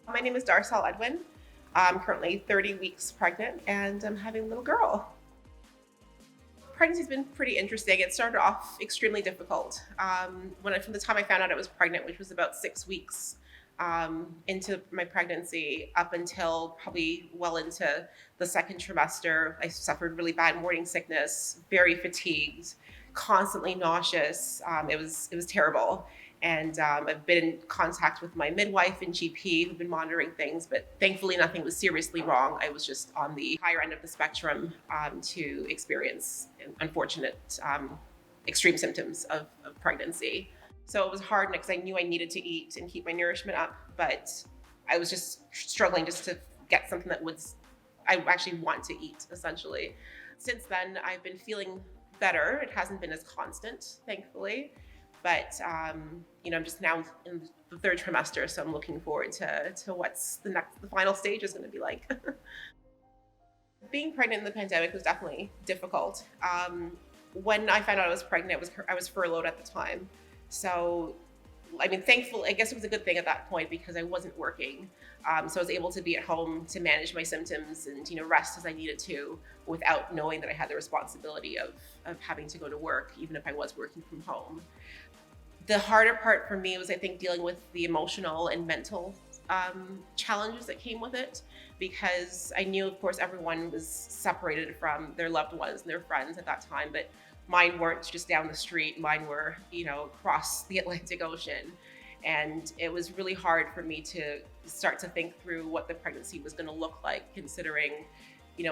My name is Darcelle Edwin. I'm currently 30 weeks pregnant and I'm having a little girl. Pregnancy's been pretty interesting. It started off extremely difficult. From the time I found out I was pregnant, which was about 6 weeks into my pregnancy, up until probably well into the second trimester, I suffered really bad morning sickness, very fatigued, constantly nauseous. It was terrible. And I've been in contact with my midwife and GP who've been monitoring things, but thankfully nothing was seriously wrong. I was just on the higher end of the spectrum to experience unfortunate extreme symptoms of pregnancy. So it was hard because I knew I needed to eat and keep my nourishment up, but I was just struggling just to get something that I actually want to eat, essentially. Since then, I've been feeling better. It hasn't been as constant, thankfully. But I'm just now in the third trimester, so I'm looking forward to what's the final stage is going to be like. Being pregnant in the pandemic was definitely difficult. When I found out I was pregnant, I was furloughed at the time, so I mean, thankfully, I guess it was a good thing at that point because I wasn't working, so I was able to be at home to manage my symptoms and rest as I needed to, without knowing that I had the responsibility of having to go to work, even if I was working from home. The harder part for me was, I think, dealing with the emotional and mental challenges that came with it, because I knew, of course, everyone was separated from their loved ones and their friends at that time, but mine weren't just down the street. Mine were, across the Atlantic Ocean. And it was really hard for me to start to think through what the pregnancy was going to look like, considering,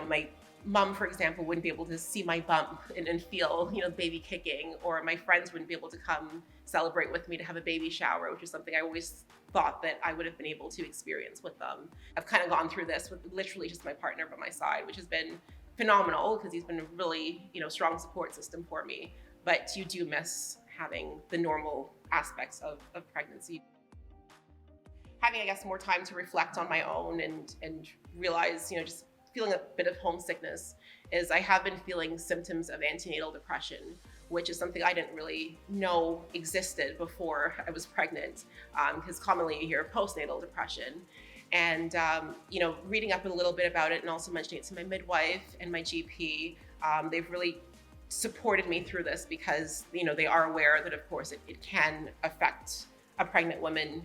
my mom, for example, wouldn't be able to see my bump and feel, baby kicking, or my friends wouldn't be able to come celebrate with me to have a baby shower, which is something I always thought that I would have been able to experience with them. I've kind of gone through this with literally just my partner by my side, which has been phenomenal because he's been a really, strong support system for me. But you do miss having the normal aspects of pregnancy. Having, I guess, more time to reflect on my own and realize, just feeling a bit of homesickness, is I have been feeling symptoms of antenatal depression, which is something I didn't really know existed before I was pregnant, because commonly you hear of postnatal depression. And reading up a little bit about it and also mentioning it to my midwife and my GP, they've really supported me through this, because they are aware that, of course, it can affect a pregnant woman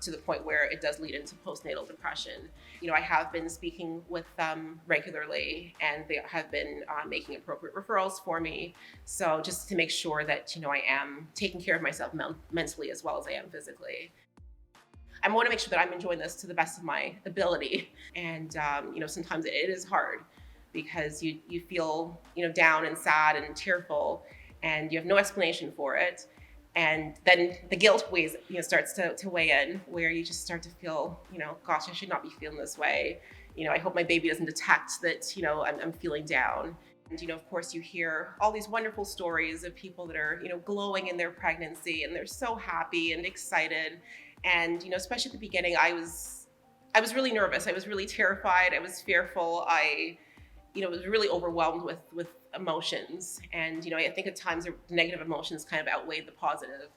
to the point where it does lead into postnatal depression. I have been speaking with them regularly, and they have been making appropriate referrals for me. So just to make sure that I am taking care of myself mentally as well as I am physically. I want to make sure that I'm enjoying this to the best of my ability. And sometimes it is hard because you feel down and sad and tearful, and you have no explanation for it. And then the guilt starts to weigh in, where you just start to feel, gosh, I should not be feeling this way. I hope my baby doesn't detect that, I'm feeling down. And, of course, you hear all these wonderful stories of people that are, glowing in their pregnancy, and they're so happy and excited. And, especially at the beginning, I was really nervous. I was really terrified. I was fearful. I was really overwhelmed with emotions. And, I think at times the negative emotions kind of outweighed the positive.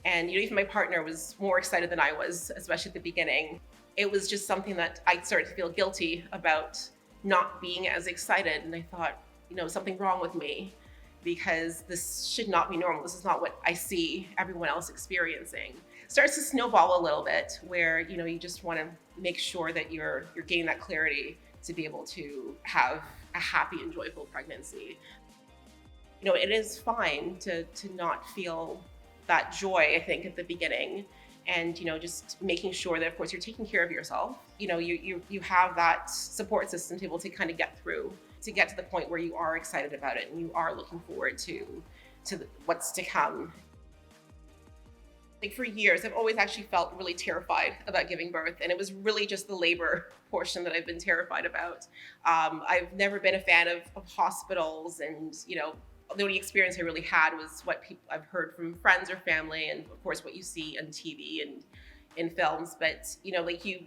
And, even my partner was more excited than I was, especially at the beginning. It was just something that I started to feel guilty about, not being as excited. And I thought, something wrong with me, because this should not be normal. This is not what I see everyone else experiencing. It starts to snowball a little bit, where, you just want to make sure that you're gaining that clarity to be able to have a happy and joyful pregnancy. It is fine to not feel that joy, I think, at the beginning. And, just making sure that, of course, you're taking care of yourself. You have that support system to be able to kind of get through, to get to the point where you are excited about it and you are looking forward to what's to come. Like, for years, I've always actually felt really terrified about giving birth, and it was really just the labor portion that I've been terrified about. I've never been a fan of hospitals, and the only experience I really had was what I've heard from friends or family, and of course what you see on TV and in films. But you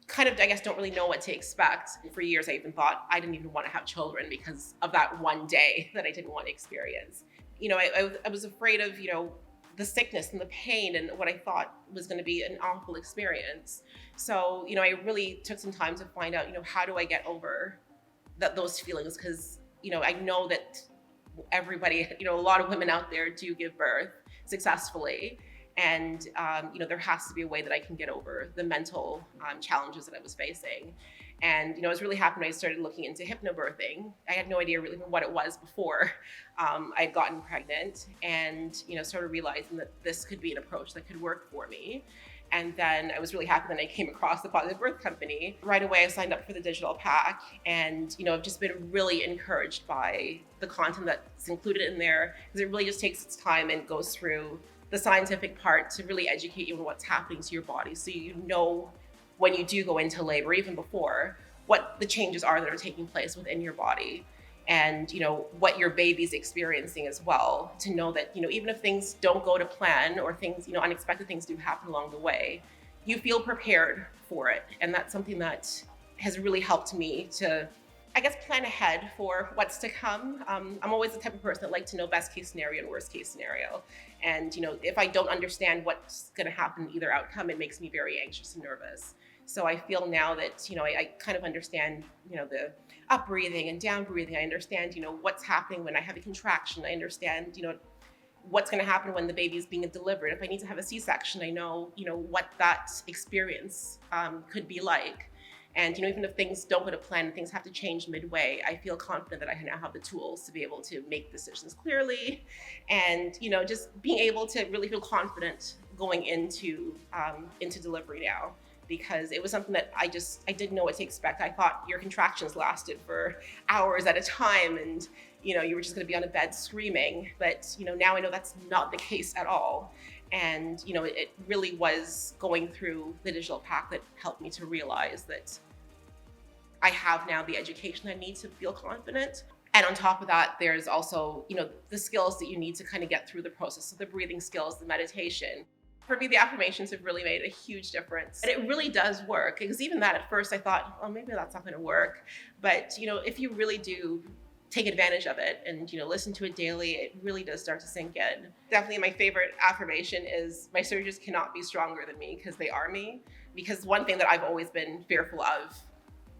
kind of, I guess, don't really know what to expect. And for years, I even thought I didn't even want to have children because of that one day that I didn't want to experience. I was afraid of the sickness and the pain and what I thought was going to be an awful experience. So, I really took some time to find out, how do I get over those feelings? Because, I know that everybody, a lot of women out there do give birth successfully. And, there has to be a way that I can get over the mental challenges that I was facing. And, I was really happy when I started looking into hypnobirthing. I had no idea really what it was before I had gotten pregnant, and, started realizing that this could be an approach that could work for me. And then I was really happy when I came across the Positive Birth Company. Right away, I signed up for the digital pack, and, I've just been really encouraged by the content that's included in there, because it really just takes its time and goes through the scientific part to really educate you on what's happening to your body, so when you do go into labor, even before, what the changes are that are taking place within your body, and what your baby's experiencing as well, to know that even if things don't go to plan, or things unexpected things do happen along the way, you feel prepared for it. And that's something that has really helped me to, I guess, plan ahead for what's to come. I'm always the type of person that like to know best case scenario and worst case scenario. And, if I don't understand what's going to happen, either outcome, it makes me very anxious and nervous. So I feel now that, I kind of understand, the up breathing and down breathing. I understand, what's happening when I have a contraction. I understand, what's going to happen when the baby is being delivered. If I need to have a C-section, I know, what that experience could be like. And, even if things don't go to plan and things have to change midway, I feel confident that I now have the tools to be able to make decisions clearly, and, just being able to really feel confident going into delivery now. Because it was something that I didn't know what to expect. I thought your contractions lasted for hours at a time, and, you were just gonna be on a bed screaming. But, now I know that's not the case at all. And, it really was going through the digital pack that helped me to realize that I have now the education I need to feel confident. And on top of that, there's also, the skills that you need to kind of get through the process. So the breathing skills, the meditation. For me, the affirmations have really made a huge difference. And it really does work, because even that at first I thought, oh, maybe that's not going to work. But, if you really do take advantage of it and, listen to it daily, it really does start to sink in. Definitely my favorite affirmation is, my surgeons cannot be stronger than me, because they are me. Because one thing that I've always been fearful of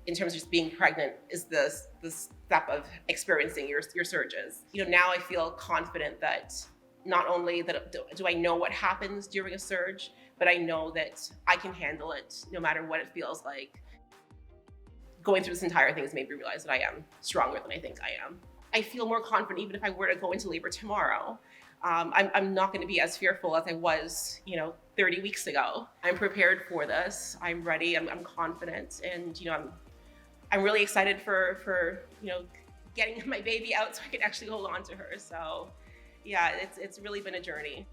in terms of just being pregnant is the step of experiencing your surges. Now I feel confident that not only that do I know what happens during a surge, but I know that I can handle it no matter what it feels like. Going through this entire thing has made me realize that I am stronger than I think I am. I feel more confident even if I were to go into labor tomorrow. I'm not going to be as fearful as I was, 30 weeks ago. I'm prepared for this. I'm ready. I'm confident, and I'm really excited for getting my baby out so I can actually hold on to her. So. Yeah, it's really been a journey.